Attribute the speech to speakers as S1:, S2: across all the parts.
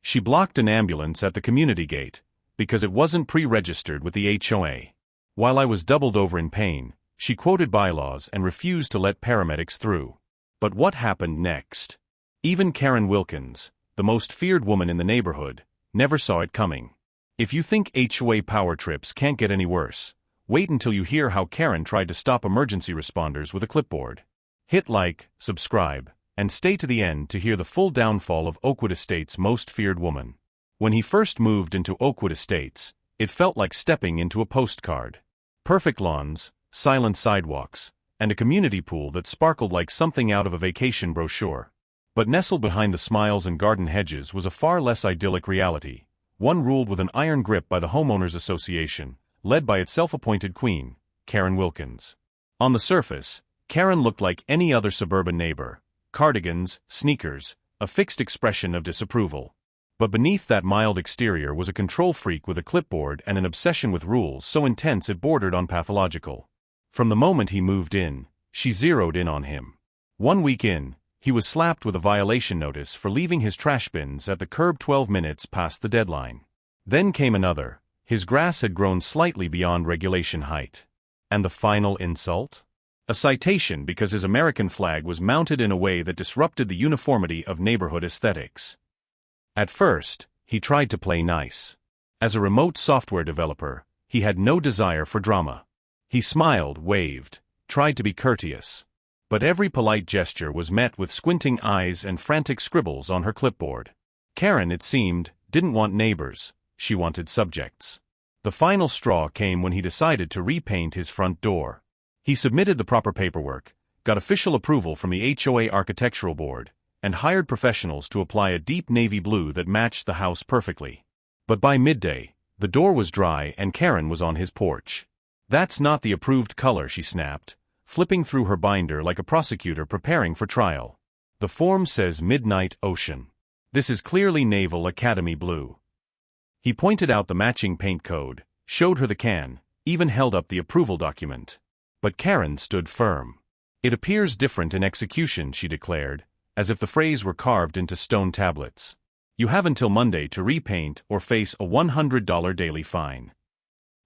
S1: She blocked an ambulance at the community gate, because it wasn't pre-registered with the HOA. While I was doubled over in pain, she quoted bylaws and refused to let paramedics through. But what happened next? Even Karen Wilkins, the most feared woman in the neighborhood, never saw it coming. If you think HOA power trips can't get any worse, wait until you hear how Karen tried to stop emergency responders with a clipboard. Hit like, subscribe, and stay to the end to hear the full downfall of Oakwood Estates' most feared woman. When he first moved into Oakwood Estates, it felt like stepping into a postcard. Perfect lawns, silent sidewalks, and a community pool that sparkled like something out of a vacation brochure. But nestled behind the smiles and garden hedges was a far less idyllic reality, one ruled with an iron grip by the Homeowners Association, led by its self-appointed queen, Karen Wilkins. On the surface, Karen looked like any other suburban neighbor: cardigans, sneakers, a fixed expression of disapproval. But beneath that mild exterior was a control freak with a clipboard and an obsession with rules so intense it bordered on pathological. From the moment he moved in, she zeroed in on him. 1 week in, he was slapped with a violation notice for leaving his trash bins at the curb 12 minutes past the deadline. Then came another. His grass had grown slightly beyond regulation height. And the final insult? A citation because his American flag was mounted in a way that disrupted the uniformity of neighborhood aesthetics. At first, he tried to play nice. As a remote software developer, he had no desire for drama. He smiled, waved, tried to be courteous. But every polite gesture was met with squinting eyes and frantic scribbles on her clipboard. Karen, it seemed, didn't want neighbors, she wanted subjects. The final straw came when he decided to repaint his front door. He submitted the proper paperwork, got official approval from the HOA Architectural Board, and hired professionals to apply a deep navy blue that matched the house perfectly. But by midday, the door was dry and Karen was on his porch. "That's not the approved color," she snapped, flipping through her binder like a prosecutor preparing for trial. "The form says Midnight Ocean. This is clearly Naval Academy blue." He pointed out the matching paint code, showed her the can, even held up the approval document. But Karen stood firm. "It appears different in execution," she declared, as if the phrase were carved into stone tablets. "You have until Monday to repaint or face a $100 daily fine."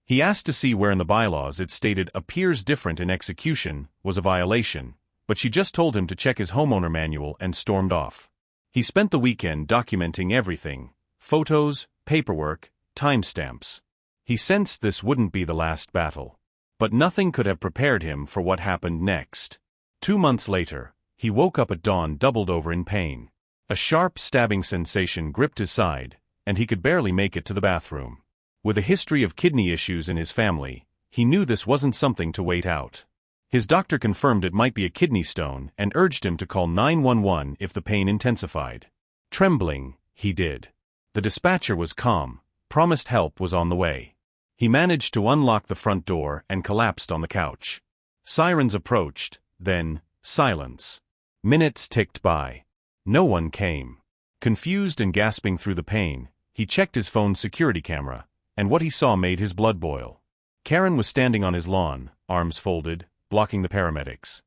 S1: He asked to see where in the bylaws it stated "appears different in execution" was a violation, but she just told him to check his homeowner manual and stormed off. He spent the weekend documenting everything: photos, paperwork, timestamps. He sensed this wouldn't be the last battle. But nothing could have prepared him for what happened next. 2 months later, he woke up at dawn doubled over in pain. A sharp stabbing sensation gripped his side, and he could barely make it to the bathroom. With a history of kidney issues in his family, he knew this wasn't something to wait out. His doctor confirmed it might be a kidney stone and urged him to call 911 if the pain intensified. Trembling, he did. The dispatcher was calm, promised help was on the way. He managed to unlock the front door and collapsed on the couch. Sirens approached, then silence. Minutes ticked by. No one came. Confused and gasping through the pain, he checked his phone's security camera, and what he saw made his blood boil. Karen was standing on his lawn, arms folded, blocking the paramedics.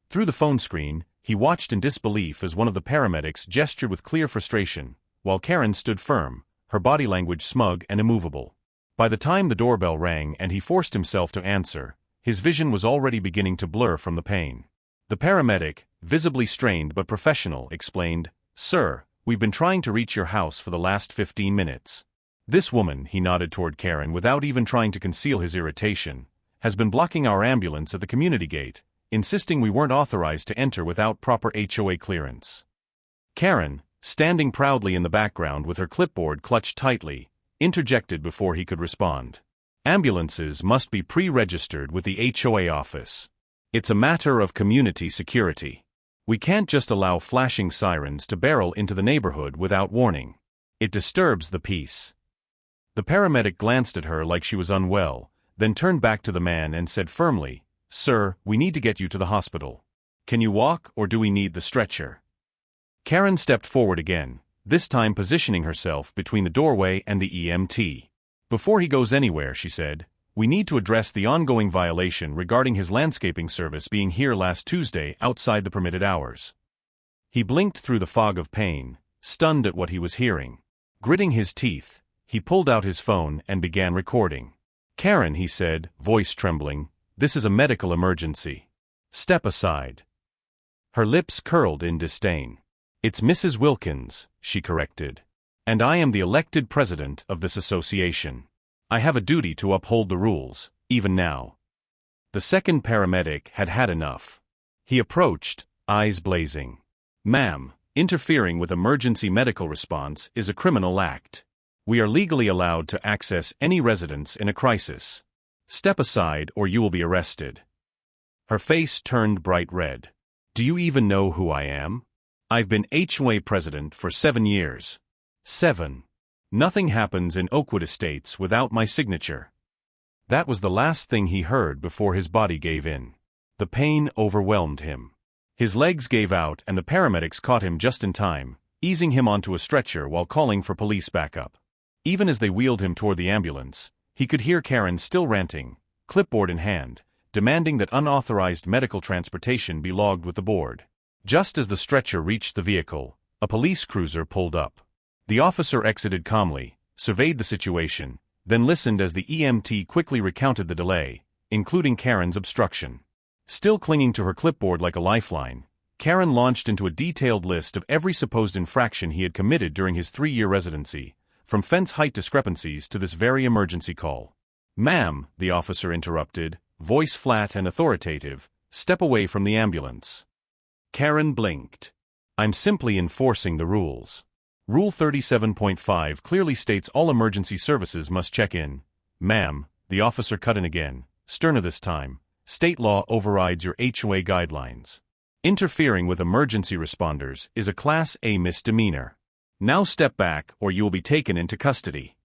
S1: Through the phone screen, he watched in disbelief as one of the paramedics gestured with clear frustration, while Karen stood firm, her body language smug and immovable. By the time the doorbell rang and he forced himself to answer, his vision was already beginning to blur from the pain. The paramedic, visibly strained but professional, explained, "Sir, we've been trying to reach your house for the last 15 minutes. This woman," he nodded toward Karen without even trying to conceal his irritation, "has been blocking our ambulance at the community gate, insisting we weren't authorized to enter without proper HOA clearance." Karen, standing proudly in the background with her clipboard clutched tightly, interjected before he could respond. "Ambulances must be pre-registered with the HOA office. It's a matter of community security. We can't just allow flashing sirens to barrel into the neighborhood without warning. It disturbs the peace." The paramedic glanced at her like she was unwell, then turned back to the man and said firmly, "Sir, we need to get you to the hospital. Can you walk or do we need the stretcher?" Karen stepped forward again, this time positioning herself between the doorway and the EMT. "Before he goes anywhere," she said, "we need to address the ongoing violation regarding his landscaping service being here last Tuesday outside the permitted hours." He blinked through the fog of pain, stunned at what he was hearing. Gritting his teeth, he pulled out his phone and began recording. "Karen," he said, voice trembling, "this is a medical emergency. Step aside." Her lips curled in disdain. "It's Mrs. Wilkins," she corrected. "And I am the elected president of this association. I have a duty to uphold the rules, even now." The second paramedic had had enough. He approached, eyes blazing. "Ma'am, interfering with emergency medical response is a criminal act. We are legally allowed to access any residence in a crisis. Step aside or you will be arrested." Her face turned bright red. "Do you even know who I am? I've been HOA president for 7 years. 7. Nothing happens in Oakwood Estates without my signature." That was the last thing he heard before his body gave in. The pain overwhelmed him. His legs gave out and the paramedics caught him just in time, easing him onto a stretcher while calling for police backup. Even as they wheeled him toward the ambulance, he could hear Karen still ranting, clipboard in hand, demanding that unauthorized medical transportation be logged with the board. Just as the stretcher reached the vehicle, a police cruiser pulled up. The officer exited calmly, surveyed the situation, then listened as the EMT quickly recounted the delay, including Karen's obstruction. Still clinging to her clipboard like a lifeline, Karen launched into a detailed list of every supposed infraction he had committed during his 3-year residency, from fence height discrepancies to this very emergency call. "Ma'am," the officer interrupted, voice flat and authoritative, "step away from the ambulance." Karen blinked. "I'm simply enforcing the rules. Rule 37.5 clearly states all emergency services must check in." "Ma'am," the officer cut in again, sterner this time, "state law overrides your HOA guidelines. Interfering with emergency responders is a Class A misdemeanor. Now step back or you will be taken into custody."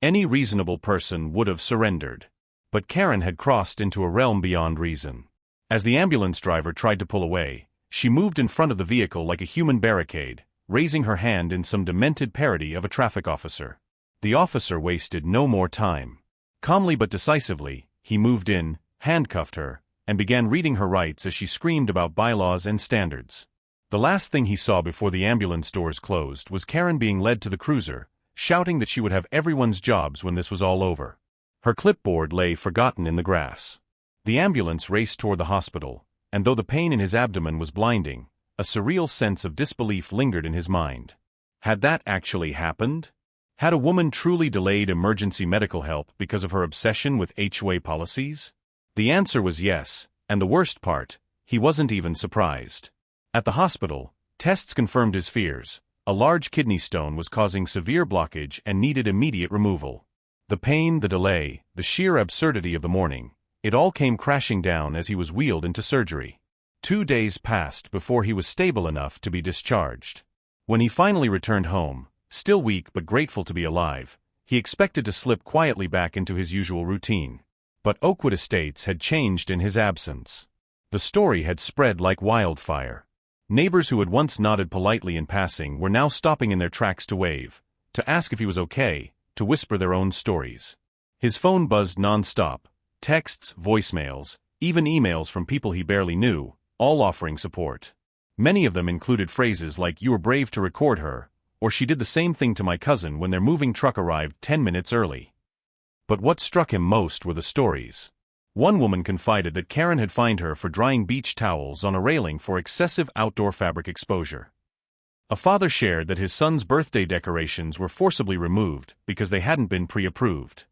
S1: Any reasonable person would have surrendered. But Karen had crossed into a realm beyond reason. As the ambulance driver tried to pull away, she moved in front of the vehicle like a human barricade, raising her hand in some demented parody of a traffic officer. The officer wasted no more time. Calmly but decisively, he moved in, handcuffed her, and began reading her rights as she screamed about bylaws and standards. The last thing he saw before the ambulance doors closed was Karen being led to the cruiser, shouting that she would have everyone's jobs when this was all over. Her clipboard lay forgotten in the grass. The ambulance raced toward the hospital, and though the pain in his abdomen was blinding, a surreal sense of disbelief lingered in his mind. Had that actually happened? Had a woman truly delayed emergency medical help because of her obsession with HOA policies? The answer was yes, and the worst part, he wasn't even surprised. At the hospital, tests confirmed his fears. A large kidney stone was causing severe blockage and needed immediate removal. The pain, the delay, the sheer absurdity of the morning, it all came crashing down as he was wheeled into surgery. 2 days passed before he was stable enough to be discharged. When he finally returned home, still weak but grateful to be alive, he expected to slip quietly back into his usual routine. But Oakwood Estates had changed in his absence. The story had spread like wildfire. Neighbors who had once nodded politely in passing were now stopping in their tracks to wave, to ask if he was okay, to whisper their own stories. His phone buzzed non-stop, texts, voicemails, even emails from people he barely knew, all offering support. Many of them included phrases like "you were brave to record her," or "she did the same thing to my cousin when their moving truck arrived 10 minutes early." But what struck him most were the stories. One woman confided that Karen had fined her for drying beach towels on a railing for excessive outdoor fabric exposure. A father shared that his son's birthday decorations were forcibly removed because they hadn't been pre-approved.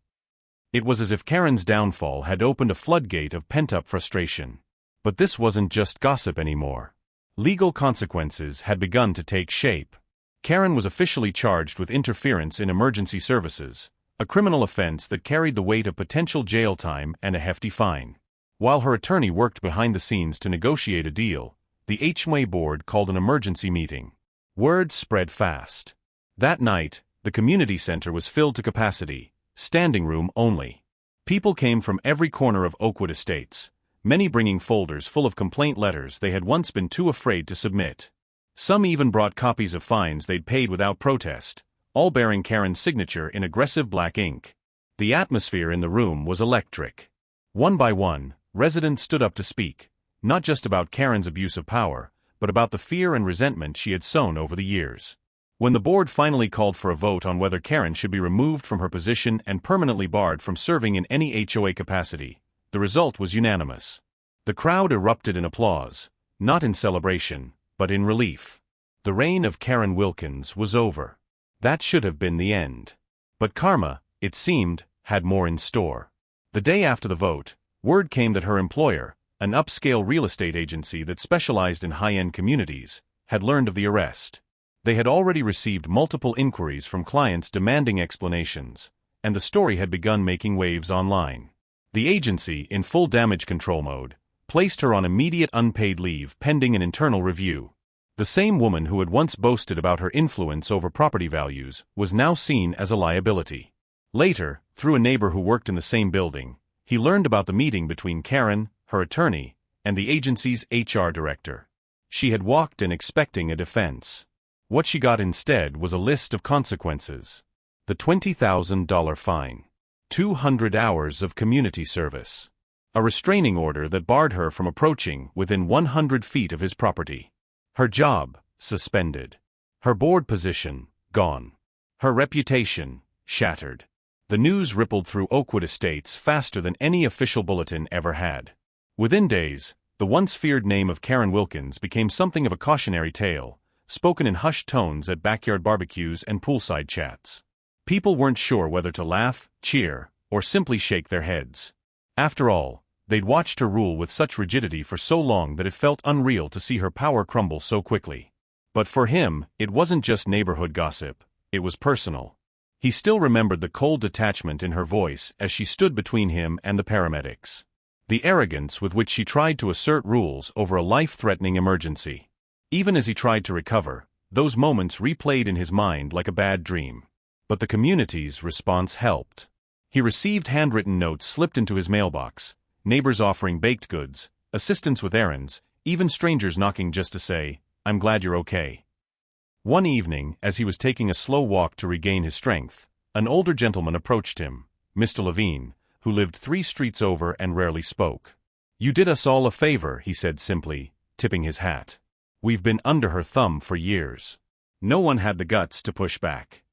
S1: It was as if Karen's downfall had opened a floodgate of pent-up frustration. But this wasn't just gossip anymore. Legal consequences had begun to take shape. Karen was officially charged with interference in emergency services, a criminal offense that carried the weight of potential jail time and a hefty fine. While her attorney worked behind the scenes to negotiate a deal, the HOA board called an emergency meeting. Word spread fast. That night, the community center was filled to capacity, standing room only. People came from every corner of Oakwood Estates, many bringing folders full of complaint letters they had once been too afraid to submit. Some even brought copies of fines they'd paid without protest, all bearing Karen's signature in aggressive black ink. The atmosphere in the room was electric. One by one, residents stood up to speak, not just about Karen's abuse of power, but about the fear and resentment she had sown over the years. When the board finally called for a vote on whether Karen should be removed from her position and permanently barred from serving in any HOA capacity, the result was unanimous. The crowd erupted in applause, not in celebration, but in relief. The reign of Karen Wilkins was over. That should have been the end. But karma, it seemed, had more in store. The day after the vote, word came that her employer, an upscale real estate agency that specialized in high-end communities, had learned of the arrest. They had already received multiple inquiries from clients demanding explanations, and the story had begun making waves online. The agency, in full damage control mode, placed her on immediate unpaid leave pending an internal review. The same woman who had once boasted about her influence over property values was now seen as a liability. Later, through a neighbor who worked in the same building, he learned about the meeting between Karen, her attorney, and the agency's HR director. She had walked in expecting a defense. What she got instead was a list of consequences. The $20,000 fine. 200 hours of community service. A restraining order that barred her from approaching within 100 feet of his property. Her job, suspended. Her board position, gone. Her reputation, shattered. The news rippled through Oakwood Estates faster than any official bulletin ever had. Within days, the once feared name of Karen Wilkins became something of a cautionary tale, spoken in hushed tones at backyard barbecues and poolside chats. People weren't sure whether to laugh, cheer, or simply shake their heads. After all, they'd watched her rule with such rigidity for so long that it felt unreal to see her power crumble so quickly. But for him, it wasn't just neighborhood gossip, it was personal. He still remembered the cold detachment in her voice as she stood between him and the paramedics. The arrogance with which she tried to assert rules over a life-threatening emergency. Even as he tried to recover, those moments replayed in his mind like a bad dream. But the community's response helped. He received handwritten notes slipped into his mailbox, neighbors offering baked goods, assistance with errands, even strangers knocking just to say, "I'm glad you're okay." One evening, as he was taking a slow walk to regain his strength, an older gentleman approached him, Mr. Levine, who lived 3 streets over and rarely spoke. "You did us all a favor," he said simply, tipping his hat. "We've been under her thumb for years." No one had the guts to push back.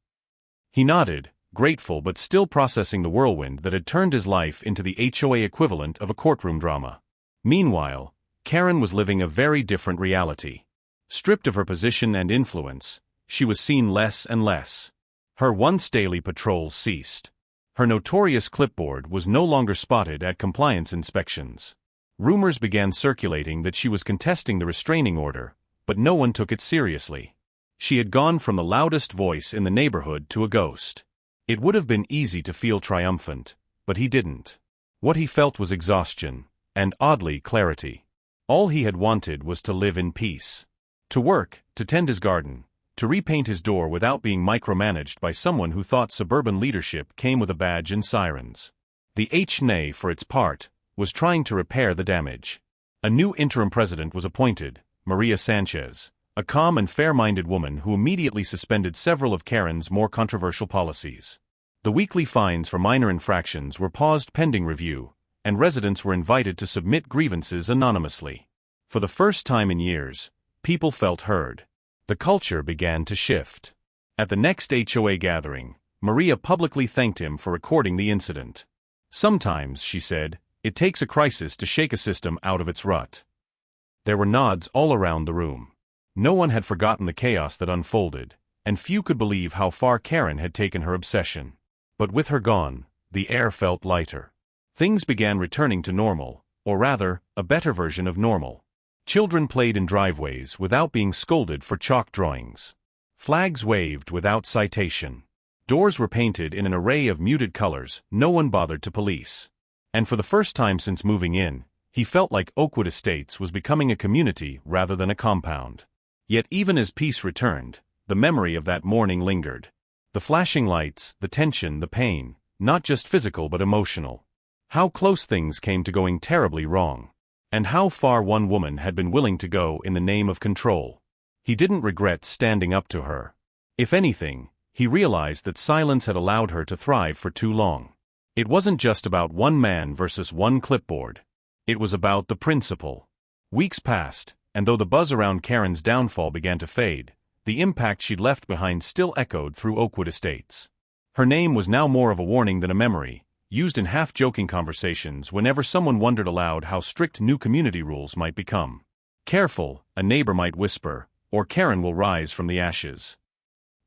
S1: He nodded, grateful but still processing the whirlwind that had turned his life into the HOA equivalent of a courtroom drama. Meanwhile, Karen was living a very different reality. Stripped of her position and influence, she was seen less and less. Her once daily patrols ceased. Her notorious clipboard was no longer spotted at compliance inspections. Rumors began circulating that she was contesting the restraining order, but no one took it seriously. She had gone from the loudest voice in the neighborhood to a ghost. It would have been easy to feel triumphant, but he didn't. What he felt was exhaustion, and oddly, clarity. All he had wanted was to live in peace. To work, to tend his garden, to repaint his door without being micromanaged by someone who thought suburban leadership came with a badge and sirens. The HNA, for its part, was trying to repair the damage. A new interim president was appointed, Maria Sanchez, a calm and fair-minded woman who immediately suspended several of Karen's more controversial policies. The weekly fines for minor infractions were paused pending review, and residents were invited to submit grievances anonymously. For the first time in years, people felt heard. The culture began to shift. At the next HOA gathering, Maria publicly thanked him for recording the incident. "Sometimes," she said, "it takes a crisis to shake a system out of its rut." There were nods all around the room. No one had forgotten the chaos that unfolded, and few could believe how far Karen had taken her obsession. But with her gone, the air felt lighter. Things began returning to normal, or rather, a better version of normal. Children played in driveways without being scolded for chalk drawings. Flags waved without citation. Doors were painted in an array of muted colors no one bothered to police. And for the first time since moving in, he felt like Oakwood Estates was becoming a community rather than a compound. Yet even as peace returned, the memory of that morning lingered. The flashing lights, the tension, the pain, not just physical but emotional. How close things came to going terribly wrong. And how far one woman had been willing to go in the name of control. He didn't regret standing up to her. If anything, he realized that silence had allowed her to thrive for too long. It wasn't just about one man versus one clipboard. It was about the principle. Weeks passed, and though the buzz around Karen's downfall began to fade, the impact she'd left behind still echoed through Oakwood Estates. Her name was now more of a warning than a memory, used in half-joking conversations whenever someone wondered aloud how strict new community rules might become. "Careful," a neighbor might whisper, "or Karen will rise from the ashes."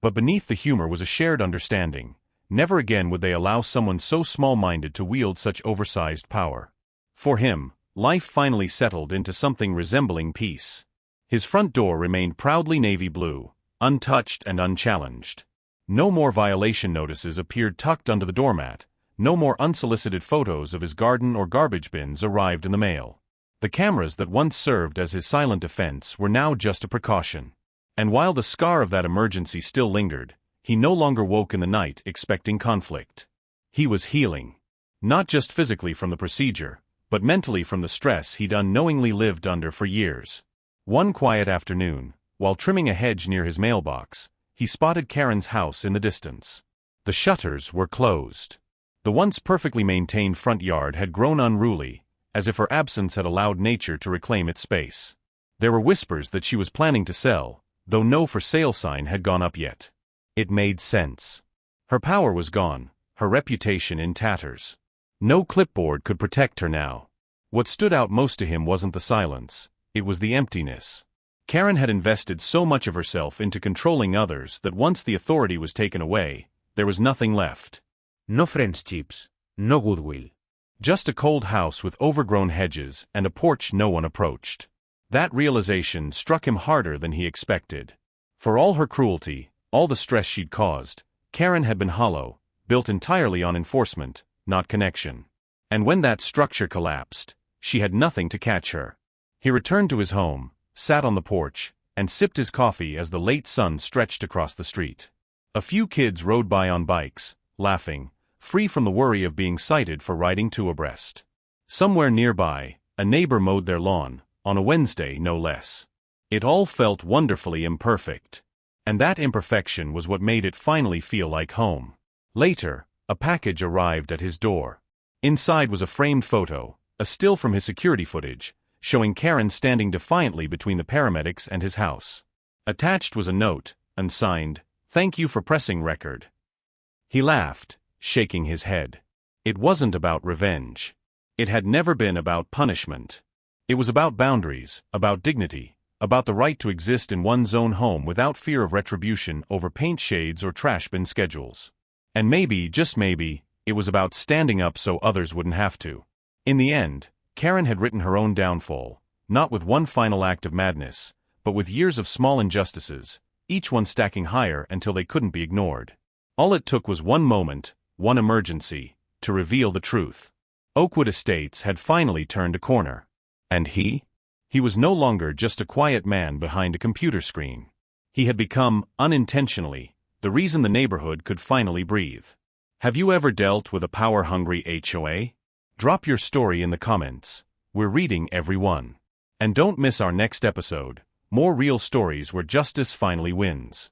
S1: But beneath the humor was a shared understanding. Never again would they allow someone so small-minded to wield such oversized power. For him, life finally settled into something resembling peace. His front door remained proudly navy blue, untouched and unchallenged. No more violation notices appeared tucked under the doormat. No more unsolicited photos of his garden or garbage bins arrived in the mail. The cameras that once served as his silent defense were now just a precaution. And while the scar of that emergency still lingered, he no longer woke in the night expecting conflict. He was healing. Not just physically from the procedure, but mentally from the stress he'd unknowingly lived under for years. One quiet afternoon, while trimming a hedge near his mailbox, he spotted Karen's house in the distance. The shutters were closed. The once perfectly maintained front yard had grown unruly, as if her absence had allowed nature to reclaim its space. There were whispers that she was planning to sell, though no for sale sign had gone up yet. It made sense. Her power was gone, her reputation in tatters. No clipboard could protect her now. What stood out most to him wasn't the silence, it was the emptiness. Karen had invested so much of herself into controlling others that once the authority was taken away, there was nothing left. No friendships, no goodwill. Just a cold house with overgrown hedges and a porch no one approached. That realization struck him harder than he expected. For all her cruelty, all the stress she'd caused, Karen had been hollow, built entirely on enforcement, not connection. And when that structure collapsed, she had nothing to catch her. He returned to his home, sat on the porch, and sipped his coffee as the late sun stretched across the street. A few kids rode by on bikes, laughing, free from the worry of being cited for riding two abreast. Somewhere nearby, a neighbor mowed their lawn, on a Wednesday no less. It all felt wonderfully imperfect. And that imperfection was what made it finally feel like home. Later, a package arrived at his door. Inside was a framed photo, a still from his security footage, showing Karen standing defiantly between the paramedics and his house. Attached was a note, unsigned, "Thank you for pressing record." He laughed, shaking his head. It wasn't about revenge. It had never been about punishment. It was about boundaries, about dignity, about the right to exist in one's own home without fear of retribution over paint shades or trash bin schedules. And maybe, just maybe, it was about standing up so others wouldn't have to. In the end, Karen had written her own downfall, not with one final act of madness, but with years of small injustices, each one stacking higher until they couldn't be ignored. All it took was one moment, one emergency, to reveal the truth. Oakwood Estates had finally turned a corner. And he? He was no longer just a quiet man behind a computer screen. He had become, unintentionally, the reason the neighborhood could finally breathe. Have you ever dealt with a power-hungry HOA? Drop your story in the comments. We're reading every one. And don't miss our next episode, more real stories where justice finally wins.